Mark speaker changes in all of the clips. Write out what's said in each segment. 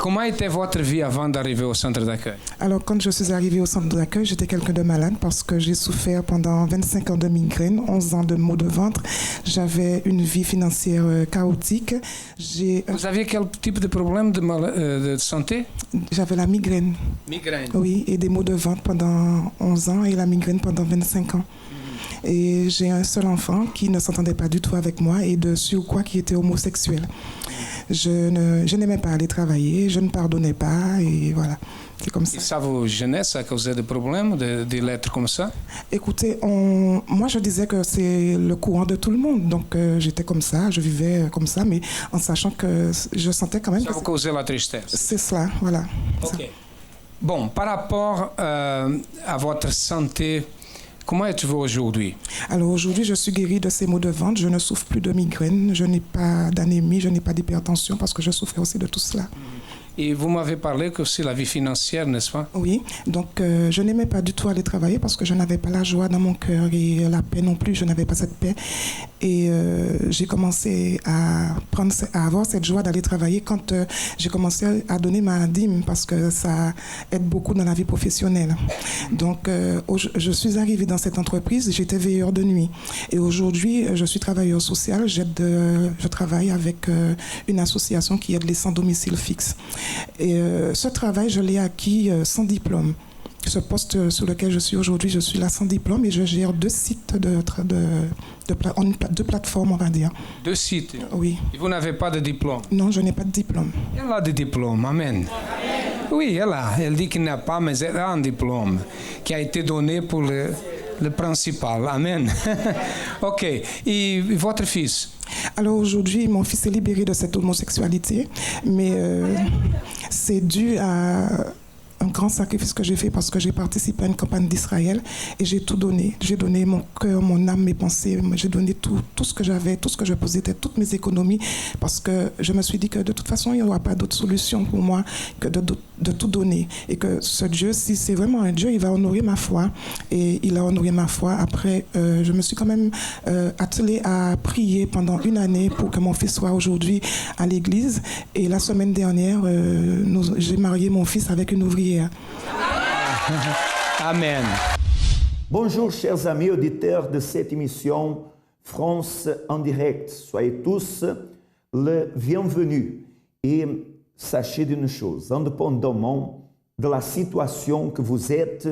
Speaker 1: comment était votre vie avant d'arriver au centre d'accueil?
Speaker 2: Alors, quand je suis arrivée au centre d'accueil, j'étais quelqu'un de malade parce que j'ai souffert pendant 25 ans de migraine, 11 ans de maux de ventre. J'avais une vie financière chaotique.
Speaker 1: Vous aviez quel type de problème de santé?
Speaker 2: J'avais la migraine.
Speaker 1: Migraine.
Speaker 2: Oui, et des maux de ventre pendant 11 ans et la migraine pendant 25 ans. Et j'ai un seul enfant qui ne s'entendait pas du tout avec moi et de surcroît qui était homosexuel. Je n'aimais pas aller travailler, je ne pardonnais pas et voilà, c'est comme ça.
Speaker 1: Et ça vous gênait, ça causait des problèmes de l'être comme ça?
Speaker 2: Écoutez, moi je disais que c'est le courant de tout le monde, donc j'étais comme ça, je vivais comme ça, mais en sachant que je sentais quand même
Speaker 1: ça vous causait la tristesse?
Speaker 2: C'est cela, voilà.
Speaker 1: Ok. Ça. Bon, par rapport à votre santé, comment êtes-vous aujourd'hui?
Speaker 2: Alors aujourd'hui, je suis guérie de ces maux de ventre, je ne souffre plus de migraine, je n'ai pas d'anémie, je n'ai pas d'hypertension parce que je souffrais aussi de tout cela.
Speaker 1: Et vous m'avez parlé que c'est la vie financière, n'est-ce pas?
Speaker 2: Oui, donc je n'aimais pas du tout aller travailler parce que je n'avais pas la joie dans mon cœur et la paix non plus, je n'avais pas cette paix. Et j'ai commencé à avoir cette joie d'aller travailler quand j'ai commencé à donner ma dîme parce que ça aide beaucoup dans la vie professionnelle. Donc je suis arrivée dans cette entreprise, j'étais veilleur de nuit. Et aujourd'hui, je suis travailleur social, je travaille avec une association qui aide les sans domicile fixe. Et ce travail, je l'ai acquis sans diplôme. Ce poste sur lequel je suis aujourd'hui, je suis là sans diplôme et je gère 2 sites de plateformes, on va dire.
Speaker 1: 2 sites?
Speaker 2: Oui.
Speaker 1: Et vous n'avez pas de diplôme?
Speaker 2: Non, je n'ai pas de diplôme.
Speaker 1: Elle a des diplômes, amen. Oui, elle dit qu'il n'a pas, mais elle a un diplôme qui a été donné pour le principal. Amen. Ok. Et votre fils?
Speaker 2: Alors aujourd'hui, mon fils est libéré de cette homosexualité, mais c'est dû à un grand sacrifice que j'ai fait parce que j'ai participé à une campagne d'Israël et j'ai tout donné. J'ai donné mon cœur, mon âme, mes pensées, j'ai donné tout ce que j'avais, tout ce que je possédais, toutes mes économies parce que je me suis dit que de toute façon, il n'y aura pas d'autre solution pour moi que de tout donner et que ce Dieu, si c'est vraiment un Dieu, il va honorer ma foi et il a honoré ma foi. Après, je me suis quand même attelée à prier pendant 1 année pour que mon fils soit aujourd'hui à l'église et la semaine dernière, j'ai marié mon fils avec une ouvrière.
Speaker 1: Amen.
Speaker 3: Bonjour chers amis auditeurs de cette émission France en direct. Soyez tous le bienvenus et sachez d'une chose, indépendamment de la situation que vous êtes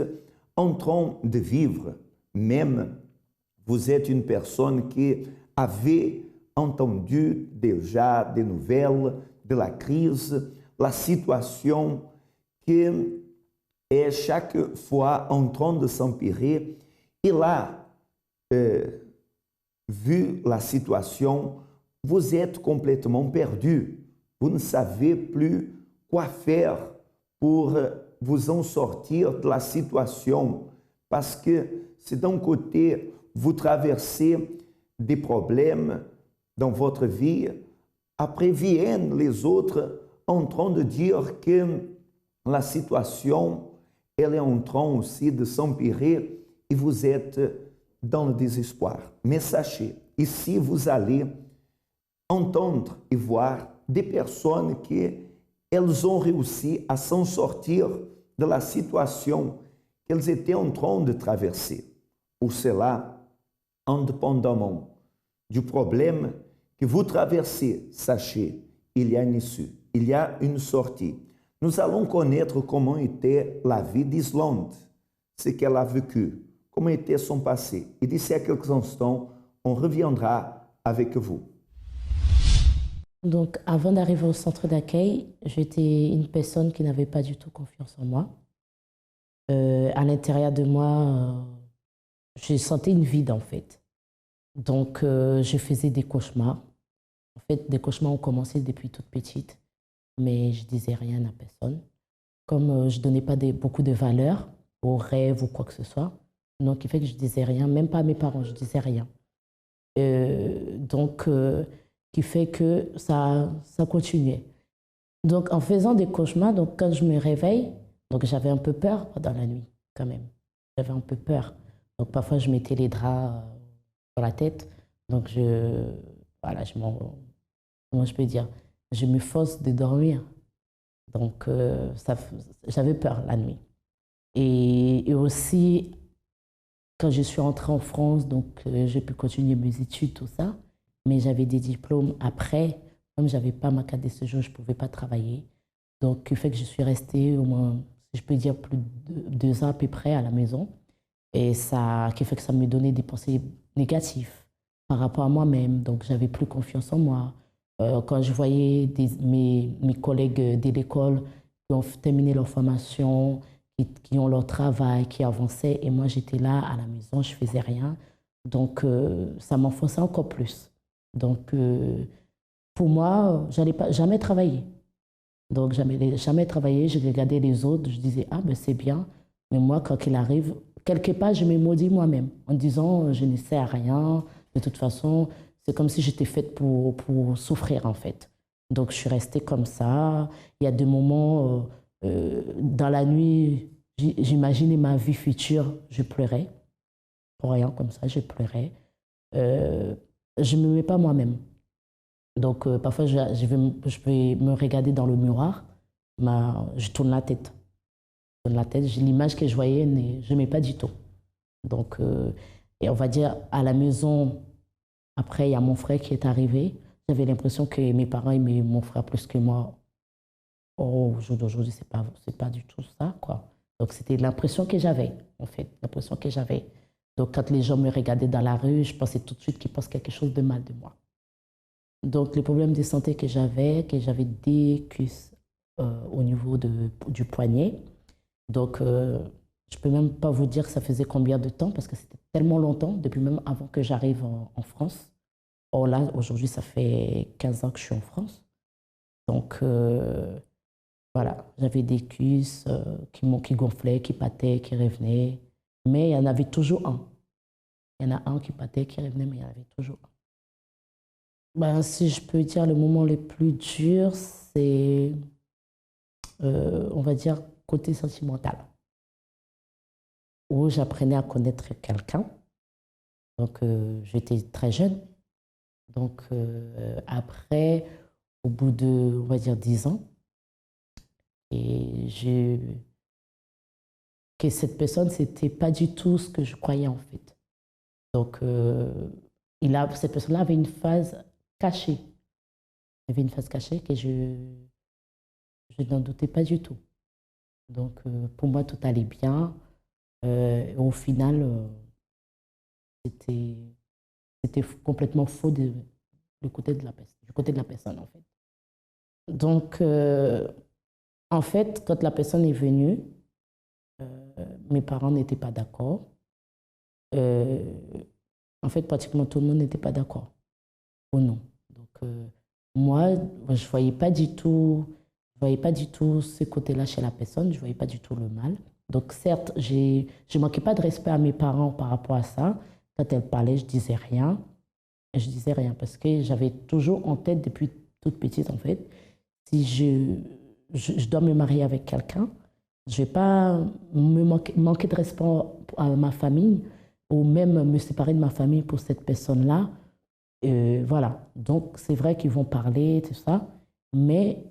Speaker 3: en train de vivre, même vous êtes une personne qui avait entendu déjà des nouvelles de la crise, la situation qui est chaque fois en train de s'empirer. Et là, vu la situation, vous êtes complètement perdu. Vous ne savez plus quoi faire pour vous en sortir de la situation. Parce que si d'un côté, vous traversez des problèmes dans votre vie, après viennent les autres en train de dire que la situation, elle est en train aussi de s'empirer et vous êtes dans le désespoir. Mais sachez, ici vous allez entendre et voir des personnes qui elles ont réussi à s'en sortir de la situation qu'elles étaient en train de traverser. Pour cela, indépendamment du problème que vous traversez, sachez, il y a une issue, il y a une sortie. Nous allons connaître comment était la vie d'Islande, ce qu'elle a vécu, comment était son passé. Et d'ici à quelques instants, on reviendra avec vous.
Speaker 4: Donc, avant d'arriver au centre d'accueil, j'étais une personne qui n'avait pas du tout confiance en moi. À l'intérieur de moi, je sentais une vide en fait. Donc, je faisais des cauchemars. En fait, des cauchemars ont commencé depuis toute petite, mais je disais rien à personne. Comme je ne donnais pas beaucoup de valeur aux rêves ou quoi que ce soit, donc il fait que je ne disais rien, même pas à mes parents, je ne disais rien. Qui fait que ça continuait. Donc, en faisant des cauchemars, donc quand je me réveille, donc j'avais un peu peur pendant la nuit, quand même. J'avais un peu peur. Donc, parfois, je mettais les draps sur la tête. Donc, comment je peux dire, je me force de dormir. Donc, j'avais peur la nuit. Et aussi, quand je suis rentrée en France, donc j'ai pu continuer mes études, tout ça, mais j'avais des diplômes après. Comme je n'avais pas ma carte de séjour, je ne pouvais pas travailler. Donc, le fait que je suis restée au moins, si je peux dire, plus de 2 ans à peu près à la maison. Et ça, qui fait que ça me donnait des pensées négatives par rapport à moi-même. Donc, j'avais plus confiance en moi. Quand je voyais mes collègues de l'école qui ont terminé leur formation, qui ont leur travail, qui avançaient, et moi, j'étais là à la maison, je faisais rien. Donc, ça m'enfonçait encore plus. Donc, pour moi, je n'allais jamais travailler. Donc, jamais travaillé. Je regardais les autres, je disais, ah, ben c'est bien. Mais moi, quand il arrive, quelque part, je me maudis moi-même en disant, je ne sais à rien. De toute façon, c'est comme si j'étais faite pour souffrir, en fait. Donc, je suis restée comme ça. Il y a des moments, dans la nuit, j'imaginais ma vie future, je pleurais. Pour rien, comme ça, je pleurais. Je ne m'aimais pas moi-même. Donc, parfois, je vais me regarder dans le miroir, je tourne la tête. L'image que je voyais, je n'aimais pas du tout. Donc, et on va dire, à la maison, après, il y a mon frère qui est arrivé. J'avais l'impression que mes parents aimaient mon frère plus que moi. Au jour d'aujourd'hui, c'est pas du tout ça, quoi. Donc, c'était l'impression que j'avais, en fait, l'impression que j'avais. Donc, quand les gens me regardaient dans la rue, je pensais tout de suite qu'ils pensent quelque chose de mal de moi. Donc, les problèmes de santé que j'avais des cuisses au niveau du poignet. Donc, je ne peux même pas vous dire ça faisait combien de temps, parce que c'était tellement longtemps, depuis même avant que j'arrive en France. Or là, aujourd'hui, ça fait 15 ans que je suis en France. Donc, voilà, j'avais des cuisses qui gonflaient, qui pâtaient, qui revenaient. Mais il y en avait toujours un. Il y en a un qui pâtait, qui revenait, mais il y en avait toujours un. Ben, si je peux dire, le moment le plus dur, c'est, on va dire, côté sentimental, où j'apprenais à connaître quelqu'un. Donc, j'étais très jeune. Donc, après, au bout de, on va dire, 10 ans, et que cette personne, c'était pas du tout ce que je croyais, en fait. Donc, cette personne-là avait une phase cachée. Il y avait une phase cachée que je n'en doutais pas du tout. Donc, pour moi, tout allait bien. Au final, c'était complètement faux du côté de la personne, en fait. Donc, en fait, quand la personne est venue, mes parents n'étaient pas d'accord. En fait, pratiquement tout le monde n'était pas d'accord. Ou non. Donc, moi, je ne voyais pas du tout ce côté-là chez la personne, je ne voyais pas du tout le mal. Donc, certes, je ne manquais pas de respect à mes parents par rapport à ça. Quand elle parlait, je ne disais rien. Je disais rien parce que j'avais toujours en tête, depuis toute petite, en fait, si je dois me marier avec quelqu'un, je ne vais pas manquer de respect à ma famille ou même me séparer de ma famille pour cette personne-là. Voilà, donc c'est vrai qu'ils vont parler, tout ça, mais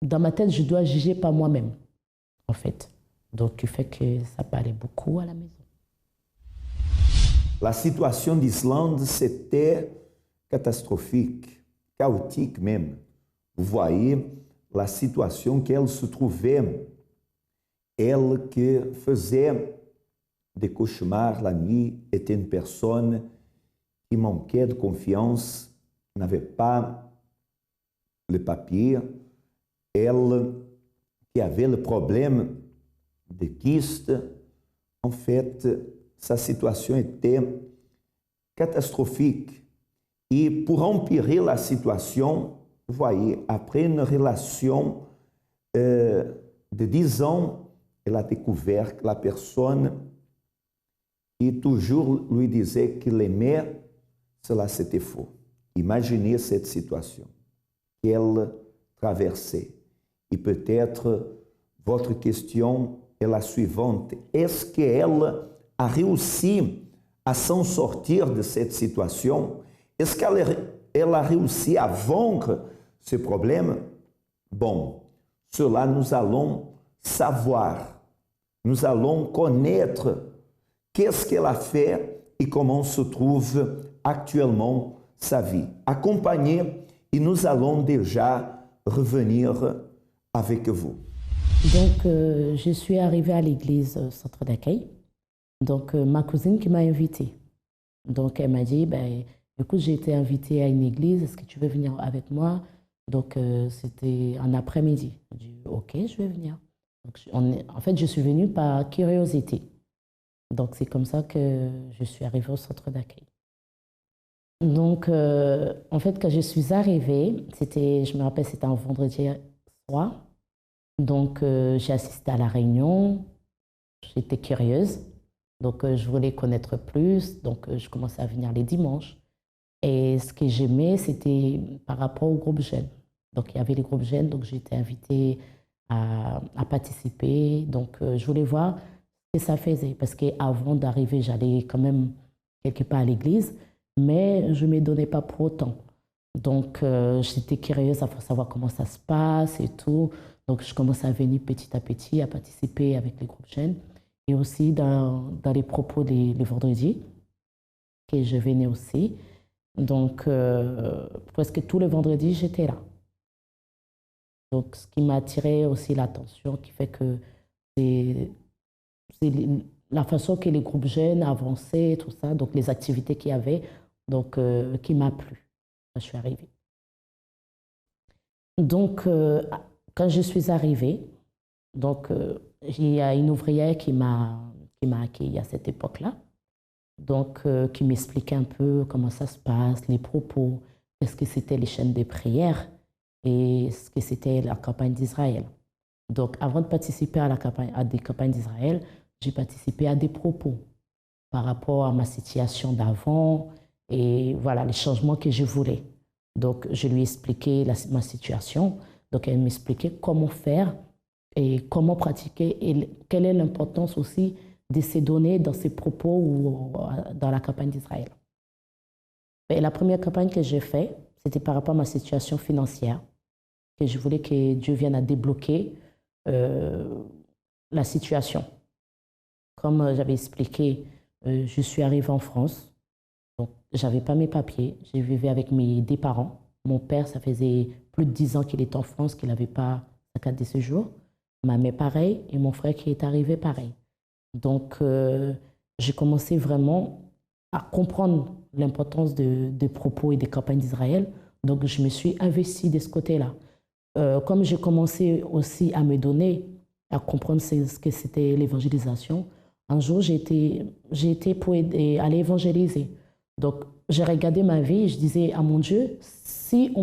Speaker 4: dans ma tête, je dois juger par moi-même, en fait. Donc, il fait que ça parlait beaucoup à la maison.
Speaker 3: La situation d'Islande, c'était catastrophique, chaotique même. Vous voyez la situation qu'elle se trouvait. Elle qui faisait des cauchemars la nuit était une personne qui manquait de confiance, n'avait pas le papier. Elle qui avait le problème de kyste, en fait, sa situation était catastrophique. Et pour empirer la situation, vous voyez, après une relation de 10 ans, elle a découvert que la personne qui toujours lui disait qu'il l'aimait, cela c'était faux. Imaginez cette situation qu'elle traversait. Et peut-être votre question est la suivante. Est-ce qu'elle a réussi à s'en sortir de cette situation? Est-ce qu'elle a réussi à vaincre ce problème? Bon, cela nous allons savoir, nous allons connaître qu'est-ce qu'elle a fait et comment se trouve actuellement sa vie. Accompagnez et nous allons déjà revenir avec vous.
Speaker 4: Donc, je suis arrivée à l'église centre d'accueil. Donc, ma cousine qui m'a invitée. Donc, elle m'a dit, ben, écoute, j'ai été invitée à une église, est-ce que tu veux venir avec moi? Donc, c'était en après-midi. J'ai dit, ok, je vais venir. Donc, en fait, je suis venue par curiosité. Donc, c'est comme ça que je suis arrivée au centre d'accueil. Donc, en fait, quand je suis arrivée, je me rappelle, c'était un vendredi soir. Donc, j'ai assisté à la réunion. J'étais curieuse. Donc, je voulais connaître plus. Donc, je commençais à venir les dimanches. Et ce que j'aimais, c'était par rapport au groupe jeune. Donc, il y avait les groupes jeunes. Donc, j'ai été invitée à participer. Donc, je voulais voir ce que ça faisait. Parce qu'avant d'arriver, j'allais quand même quelque part à l'église. Mais je ne me donnais pas pour autant. Donc, j'étais curieuse à savoir comment ça se passe et tout. Donc, je commençais à venir petit à petit, à participer avec les groupes jeunes. Et aussi dans les propos les vendredis, que je venais aussi. Donc, presque tous les vendredis, j'étais là. Donc, ce qui m'a attiré aussi l'attention, qui fait que c'est la façon que les groupes jeunes avançaient, tout ça, donc les activités qu'il y avait, donc, qui m'a plu quand je suis arrivée. Donc, quand je suis arrivée, donc, il y a une ouvrière qui m'a accueillie à cette époque-là, donc, qui m'expliquait un peu comment ça se passe, les propos, qu'est-ce que c'était les chaînes de prière et ce que c'était la campagne d'Israël. Donc, avant de participer à des campagnes d'Israël, j'ai participé à des propos par rapport à ma situation d'avant et voilà, les changements que je voulais. Donc, je lui ai expliqué ma situation. Donc, elle m'expliquait comment faire et comment pratiquer et quelle est l'importance aussi de ces données dans ces propos ou dans la campagne d'Israël. Et la première campagne que j'ai faite, c'était par rapport à ma situation financière, que je voulais que Dieu vienne à débloquer la situation. Comme j'avais expliqué, je suis arrivée en France, donc je n'avais pas mes papiers, je vivais avec mes deux parents. Mon père, ça faisait plus de 10 ans qu'il était en France, qu'il n'avait pas sa carte de séjour. Ma mère, pareil, et mon frère qui est arrivé, pareil. Donc, j'ai commencé vraiment à comprendre l'importance des propos et des campagnes d'Israël. Donc, je me suis investie de ce côté-là. Comme j'ai commencé aussi à me donner, à comprendre ce que c'était l'évangélisation, un jour, j'ai été pour aller évangéliser. Donc, j'ai regardé ma vie et je disais à mon Dieu, si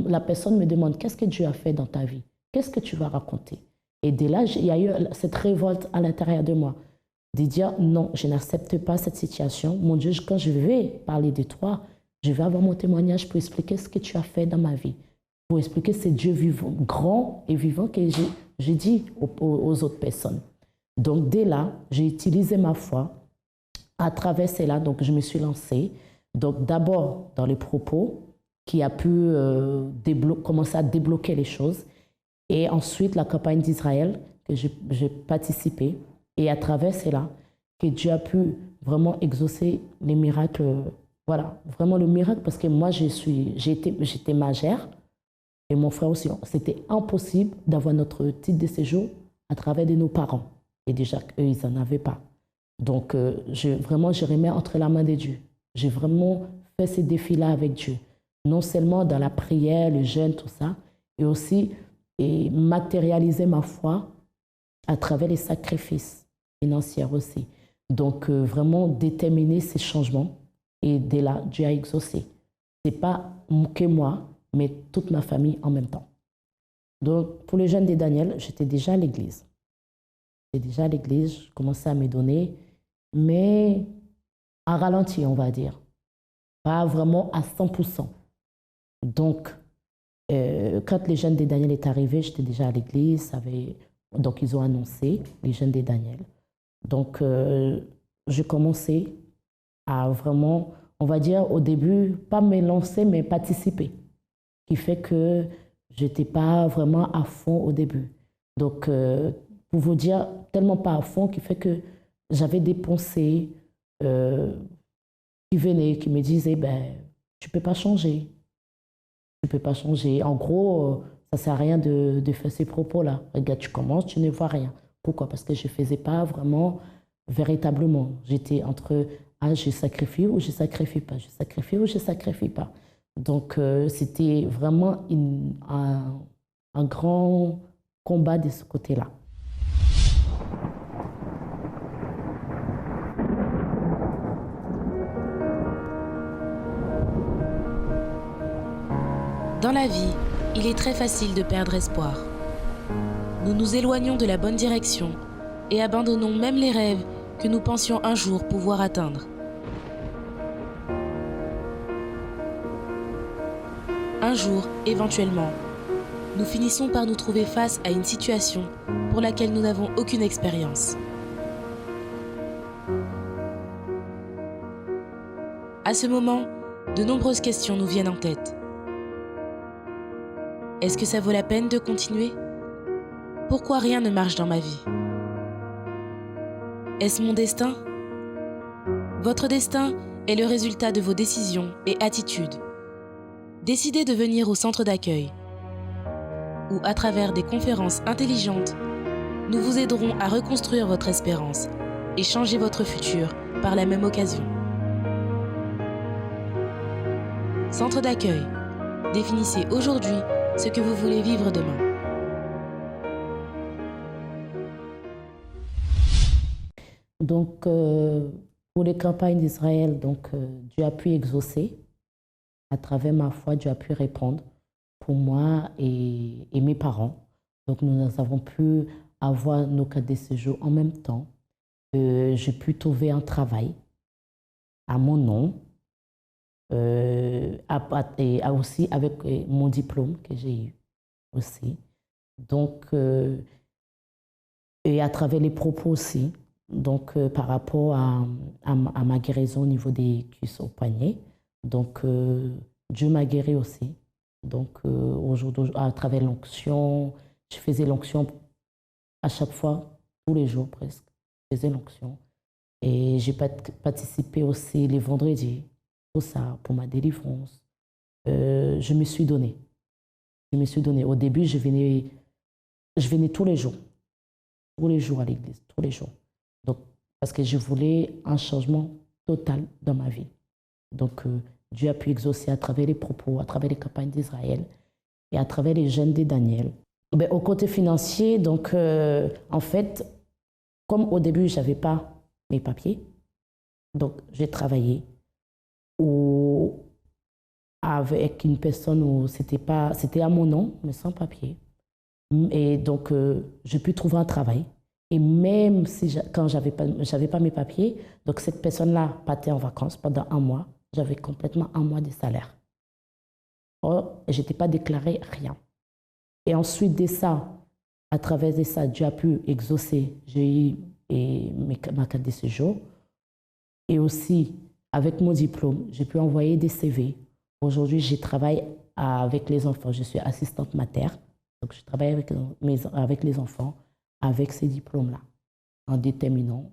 Speaker 4: la personne me demande qu'est-ce que Dieu a fait dans ta vie, qu'est-ce que tu vas raconter? Et dès là, il y a eu cette révolte à l'intérieur de moi, de dire non, je n'accepte pas cette situation. Mon Dieu, quand je vais parler de toi, je vais avoir mon témoignage pour expliquer ce que tu as fait dans ma vie, pour expliquer ce Dieu vivant, grand et vivant que j'ai dit aux autres personnes. Donc dès là, j'ai utilisé ma foi. À travers cela, donc je me suis lancée. Donc d'abord dans les propos, qui a pu commencer à débloquer les choses. Et ensuite, la campagne d'Israël, que j'ai participé. Et à travers cela, que Dieu a pu vraiment exaucer les miracles. Voilà, vraiment le miracle, parce que moi, j'étais majeure, et mon frère aussi. C'était impossible d'avoir notre titre de séjour à travers de nos parents. Et déjà, eux, ils n'en avaient pas. Donc, vraiment, je remets entre la main de Dieu. J'ai vraiment fait ces défis-là avec Dieu. Non seulement dans la prière, le jeûne, tout ça, et aussi matérialiser ma foi à travers les sacrifices financiers aussi. Donc, vraiment déterminer ces changements. Et dès là, Dieu a exaucé. Ce n'est pas que moi, mais toute ma famille en même temps. Donc, pour le jeûne de Daniel, j'étais déjà à l'église. Je commençais à me donner, mais à ralenti, on va dire. Pas vraiment à 100%. Donc, quand les jeunes de Daniel est arrivé, j'étais déjà à l'église. Donc, ils ont annoncé les jeunes de Daniel. Donc, j'ai commencé à vraiment, on va dire au début, pas me lancer, mais participer. Ce qui fait que je n'étais pas vraiment à fond au début. Donc, pour vous dire, tellement pas à fond, qui fait que j'avais des pensées qui venaient, qui me disaient, ben, tu peux pas changer. Tu peux pas changer. En gros, ça sert à rien de faire ces propos-là. Regarde, tu commences, tu ne vois rien. Pourquoi? Parce que je faisais pas vraiment, véritablement. J'étais entre, ah, je sacrifie ou je sacrifie pas. Je sacrifie ou je sacrifie pas. Donc, c'était vraiment un grand combat de ce côté-là.
Speaker 5: Dans la vie, il est très facile de perdre espoir. Nous nous éloignons de la bonne direction et abandonnons même les rêves que nous pensions un jour pouvoir atteindre. Un jour, éventuellement, nous finissons par nous trouver face à une situation pour laquelle nous n'avons aucune expérience. À ce moment, de nombreuses questions nous viennent en tête. Est-ce que ça vaut la peine de continuer? Pourquoi rien ne marche dans ma vie? Est-ce mon destin? Votre destin est le résultat de vos décisions et attitudes. Décidez de venir au centre d'accueil, où à travers des conférences intelligentes, nous vous aiderons à reconstruire votre espérance et changer votre futur par la même occasion. Centre d'accueil. Définissez aujourd'hui ce que vous voulez vivre demain.
Speaker 4: Donc, pour les campagnes d'Israël, Dieu a pu exaucer. À travers ma foi, Dieu a pu répondre pour moi et mes parents. Donc, nous avons pu avoir nos cartes de séjour en même temps. J'ai pu trouver un travail à mon nom. Et aussi avec mon diplôme que j'ai eu aussi. Donc, et à travers les propos aussi, donc par rapport à ma guérison au niveau des cuisses au poignet. Donc, Dieu m'a guéri aussi. Donc, aujourd'hui, à travers l'onction, je faisais l'onction à chaque fois, tous les jours presque. Je faisais l'onction. Et j'ai participé aussi les vendredis. Pour ça, pour ma délivrance, je me suis donnée. Au début, je venais tous les jours à l'église, tous les jours. Donc, parce que je voulais un changement total dans ma vie. Donc, Dieu a pu exaucer à travers les propos, à travers les campagnes d'Israël et à travers les jeûnes de Daniel. Au côté financier, donc, en fait, comme au début, je n'avais pas mes papiers, donc j'ai travaillé ou avec une personne où c'était à mon nom, mais sans papier. Et donc, j'ai pu trouver un travail. Et même si quand j'avais pas mes papiers, donc cette personne-là partait en vacances pendant un mois, j'avais complètement un mois de salaire. Or, je n'étais pas déclaré rien. Et ensuite de ça, à travers de ça, Dieu a pu exaucer. J'ai eu ma carte de séjour. Et aussi, avec mon diplôme, j'ai pu envoyer des CV. Aujourd'hui, je travaille avec les enfants. Je suis assistante mater. Donc, je travaille avec les enfants, avec ces diplômes-là, en déterminant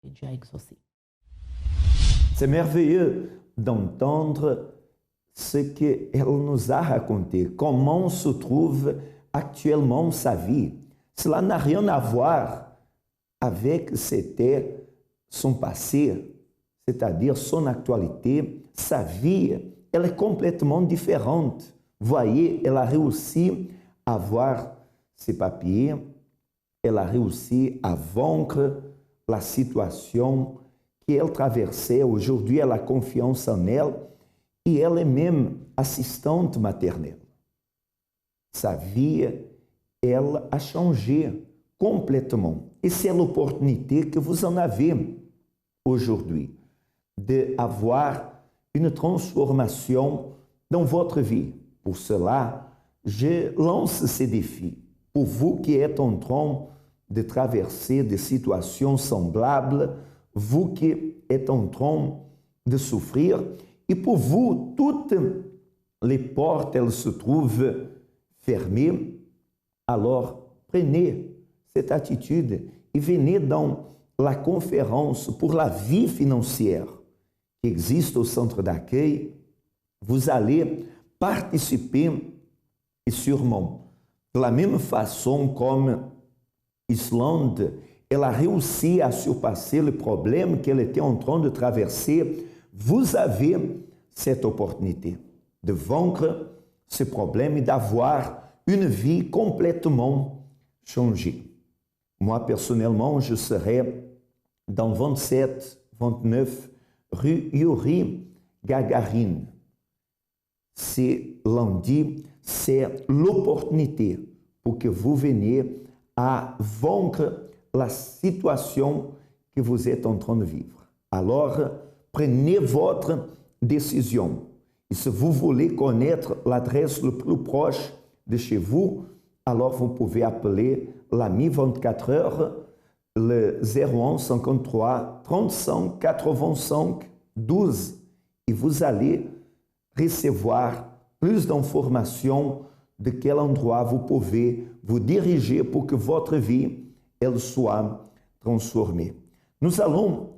Speaker 4: que Dieu a exaucé.
Speaker 3: C'est merveilleux d'entendre ce qu'elle nous a raconté, comment se trouve actuellement sa vie. Cela n'a rien à voir avec ce qu'était son passé, c'est-à-dire son actualité, sa vie, elle est complètement différente. Voyez, elle a réussi à avoir ses papiers, elle a réussi à vaincre la situation qu'elle traversait. Aujourd'hui, elle a confiance en elle et elle est même assistante maternelle. Sa vie, elle a changé complètement. Et c'est l'opportunité que vous en avez aujourd'hui d'avoir une transformation dans votre vie. Pour cela, je lance ce défi pour vous qui êtes en train de traverser des situations semblables, vous qui êtes en train de souffrir, et pour vous, toutes les portes, elles se trouvent fermées. Alors, prenez cette attitude et venez dans la conférence pour la vie financière qui existe au centre d'accueil. Vous allez participer et sûrement, de la même façon comme Islande, elle a réussi à surpasser le problème qu'elle était en train de traverser. Vous avez cette opportunité de vaincre ce problème et d'avoir une vie complètement changée. Moi, personnellement, je serai dans 27-29 rue Yuri Gagarin. C'est lundi, c'est l'opportunité pour que vous veniez à vaincre la situation que vous êtes en train de vivre. Alors, prenez votre décision. Et si vous voulez connaître l'adresse le plus proche de chez vous, alors vous pouvez appeler l'ami 24 heures, le 01 53 35 85 12 et vous allez recevoir plus d'informations de quel endroit vous pouvez vous diriger pour que votre vie elle soit transformée. Nous allons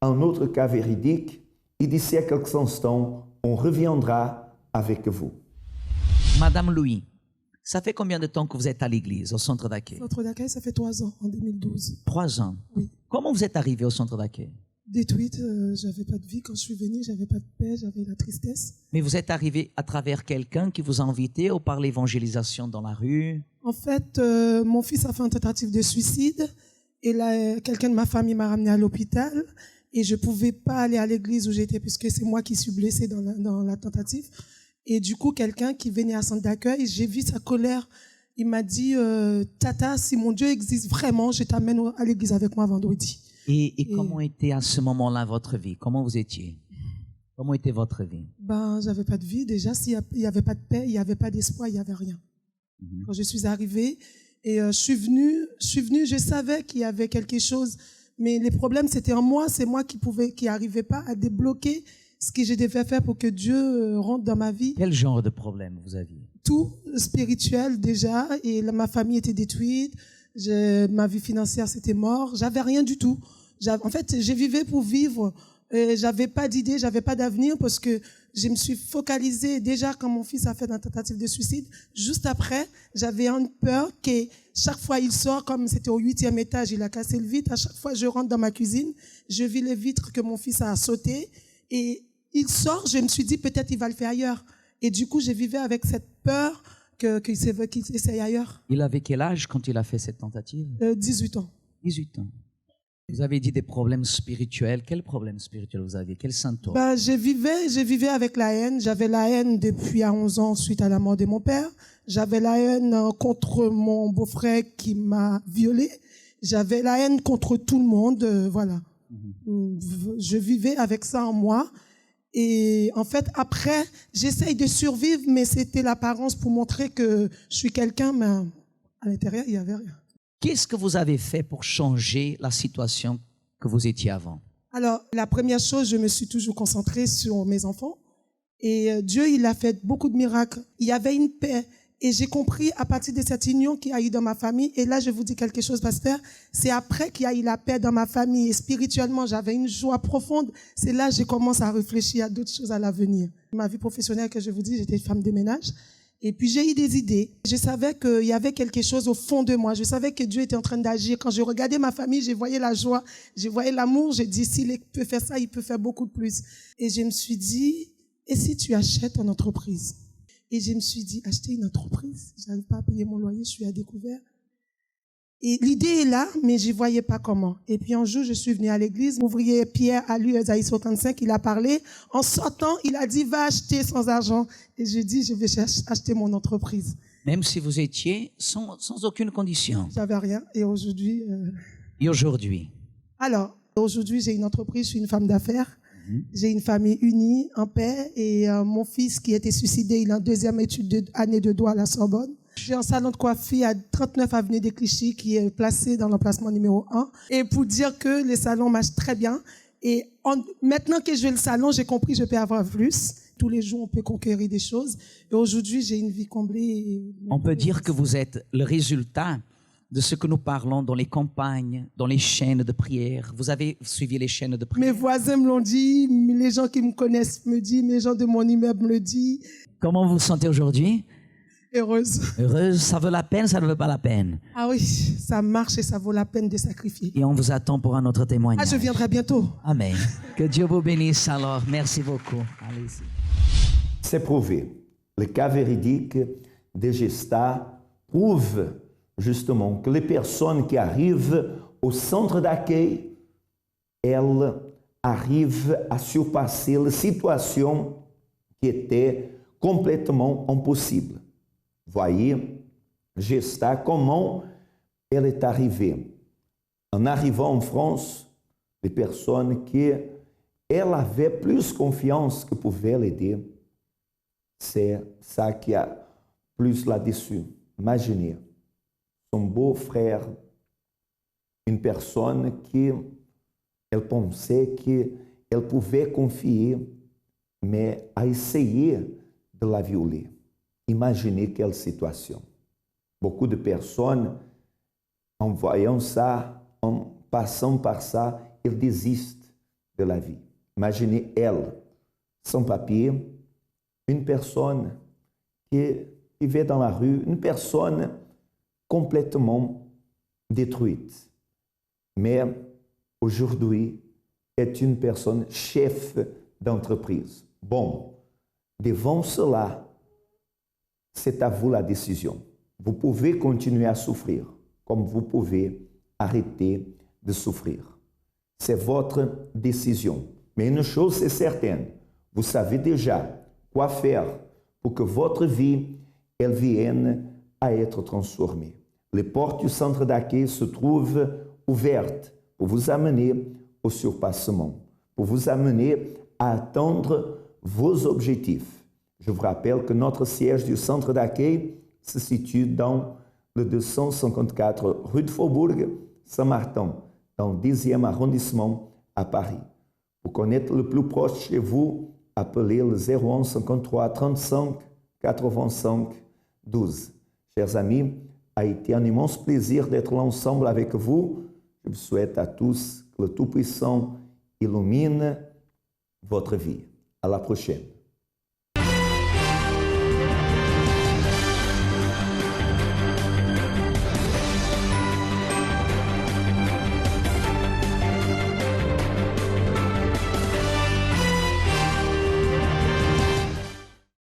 Speaker 3: à un autre cas véridique et d'ici à quelques instants, on reviendra avec vous.
Speaker 6: Madame Louis, ça fait combien de temps que vous êtes à l'église, au centre d'accueil?
Speaker 2: Au centre d'accueil, ça fait 3 ans, en 2012.
Speaker 6: 3 ans?
Speaker 2: Oui.
Speaker 6: Comment vous êtes arrivé au centre d'accueil?
Speaker 2: Détruite, j'avais pas de vie. Quand je suis venue, j'avais pas de paix, j'avais la tristesse.
Speaker 6: Mais vous êtes arrivé à travers quelqu'un qui vous a invité ou par l'évangélisation dans la rue?
Speaker 2: En fait, mon fils a fait une tentative de suicide et là, quelqu'un de ma famille m'a ramené à l'hôpital et je pouvais pas aller à l'église où j'étais puisque c'est moi qui suis blessée dans la tentative. Et du coup, quelqu'un qui venait à centre d'accueil, j'ai vu sa colère. Il m'a dit, Tata, si mon Dieu existe vraiment, je t'amène à l'église avec moi vendredi.
Speaker 6: Et comment était à ce moment-là votre vie? Comment vous étiez? Comment était votre vie?
Speaker 2: J'avais pas de vie. Déjà, s'il y avait pas de paix, il y avait pas d'espoir, il y avait rien. Quand je suis arrivée et je suis venue, je savais qu'il y avait quelque chose, mais les problèmes c'était en moi, c'est moi qui arrivais pas à débloquer ce que je devais faire pour que Dieu rentre dans ma vie.
Speaker 6: Quel genre de problème vous aviez?
Speaker 2: Tout spirituel déjà, et ma famille était détruite, ma vie financière c'était mort, j'avais rien du tout. En fait, je vivais pour vivre. J'avais pas d'idée, j'avais pas d'avenir parce que je me suis focalisée déjà quand mon fils a fait une tentative de suicide. Juste après, j'avais une peur que chaque fois il sort, comme c'était au 8e étage, il a cassé le vitre. À chaque fois, je rentre dans ma cuisine, je vis les vitres que mon fils a sauté et il sort. Je me suis dit peut-être il va le faire ailleurs. Et du coup, je vivais avec cette peur qu'il essaye ailleurs.
Speaker 6: Il avait quel âge quand il a fait cette tentative?
Speaker 2: 18 ans.
Speaker 6: 18 ans. Vous avez dit des problèmes spirituels. Quels problèmes spirituels vous aviez? Quels symptômes?
Speaker 2: Je vivais avec la haine. J'avais la haine depuis à 11 ans suite à la mort de mon père. J'avais la haine contre mon beau-frère qui m'a violée. J'avais la haine contre tout le monde. Voilà. Je vivais avec ça en moi. Et en fait, après, j'essaye de survivre, mais c'était l'apparence pour montrer que je suis quelqu'un, mais à l'intérieur, il n'y avait rien.
Speaker 6: Qu'est-ce que vous avez fait pour changer la situation que vous étiez avant? Alors,
Speaker 2: la première chose, je me suis toujours concentrée sur mes enfants. Et Dieu, il a fait beaucoup de miracles. Il y avait une paix. Et j'ai compris à partir de cette union qu'il y a eu dans ma famille. Et là, je vous dis quelque chose, pasteur. C'est après qu'il y a eu la paix dans ma famille. Et spirituellement, j'avais une joie profonde. C'est là que j'ai commencé à réfléchir à d'autres choses à l'avenir. Ma vie professionnelle, que je vous dis, j'étais femme de ménage. Et puis j'ai eu des idées. Je savais qu'il y avait quelque chose au fond de moi. Je savais que Dieu était en train d'agir. Quand je regardais ma famille, je voyais la joie, je voyais l'amour. J'ai dit, s'il peut faire ça, il peut faire beaucoup de plus. Et je me suis dit, et si tu achètes une entreprise? Et je me suis dit, acheter une entreprise? Je n'arrive pas à payer mon loyer, je suis à découvert. Et l'idée est là, mais je ne voyais pas comment. Et puis un jour, je suis venue à l'église. L'ouvrier Pierre a lu Ésaïe 55, il a parlé. En sortant, il a dit, va acheter sans argent. Et je dis, je vais acheter mon entreprise.
Speaker 6: Même si vous étiez sans aucune condition?
Speaker 2: J'avais rien. Et aujourd'hui...
Speaker 6: Et aujourd'hui?
Speaker 2: Alors, aujourd'hui, j'ai une entreprise, je suis une femme d'affaires. J'ai une famille unie, en paix. Et mon fils qui était suicidé, il a une deuxième année de droit à la Sorbonne. J'ai un salon de coiffure à 39 avenue des Clichy qui est placé dans l'emplacement numéro 1. Et pour dire que le salon marche très bien. Et maintenant que j'ai le salon, j'ai compris que je peux avoir plus. Tous les jours, on peut conquérir des choses. Et aujourd'hui, j'ai une vie comblée.
Speaker 6: On peut dire que vous êtes le résultat de ce que nous parlons dans les campagnes, dans les chaînes de prière. Vous avez suivi les chaînes de prière?
Speaker 7: Mes voisins me l'ont dit, les gens qui me connaissent me disent, mes gens de mon immeuble me le disent.
Speaker 6: Comment vous vous sentez aujourd'hui?
Speaker 7: Heureuse.
Speaker 6: Heureuse, ça vaut la peine, ça ne vaut pas la peine.
Speaker 7: Ah oui, ça marche et ça vaut la peine de sacrifier.
Speaker 6: Et on vous attend pour un autre témoignage.
Speaker 7: Ah, je viendrai bientôt.
Speaker 6: Amen. Que Dieu vous bénisse alors. Merci beaucoup. Allez-y.
Speaker 3: C'est prouvé. Le cas véridique de Gesta prouve justement que les personnes qui arrivent au centre d'accueil, elles arrivent à surpasser les situations qui étaient complètement impossibles. Voyez, Gesta, comment elle est arrivée. En arrivant en France, les personnes qui elle avait plus confiance que pouvaient l'aider, c'est ça qui a plus là-dessus. Imaginez, son beau-frère, une personne qui elle pensait qu'elle pouvait confier, mais a essayé de la violer. Imaginez quelle situation. Beaucoup de personnes, en voyant ça, en passant par ça, elles désistent de la vie. Imaginez elle, sans papier, une personne qui vivait dans la rue, une personne complètement détruite. Mais aujourd'hui, est une personne chef d'entreprise. Bon, devant cela, c'est à vous la décision. Vous pouvez continuer à souffrir, comme vous pouvez arrêter de souffrir. C'est votre décision. Mais une chose est certaine, vous savez déjà quoi faire pour que votre vie, elle vienne à être transformée. Les portes du centre d'accueil se trouvent ouvertes pour vous amener au surpassement, pour vous amener à atteindre vos objectifs. Je vous rappelle que notre siège du centre d'accueil se situe dans le 254 rue de Faubourg, Saint-Martin, dans le 10e arrondissement à Paris. Pour connaître le plus proche chez vous, appelez le 01 53 35 85 12. Chers amis, a été un immense plaisir d'être là ensemble avec vous. Je vous souhaite à tous que le Tout-Puissant illumine votre vie. À la prochaine.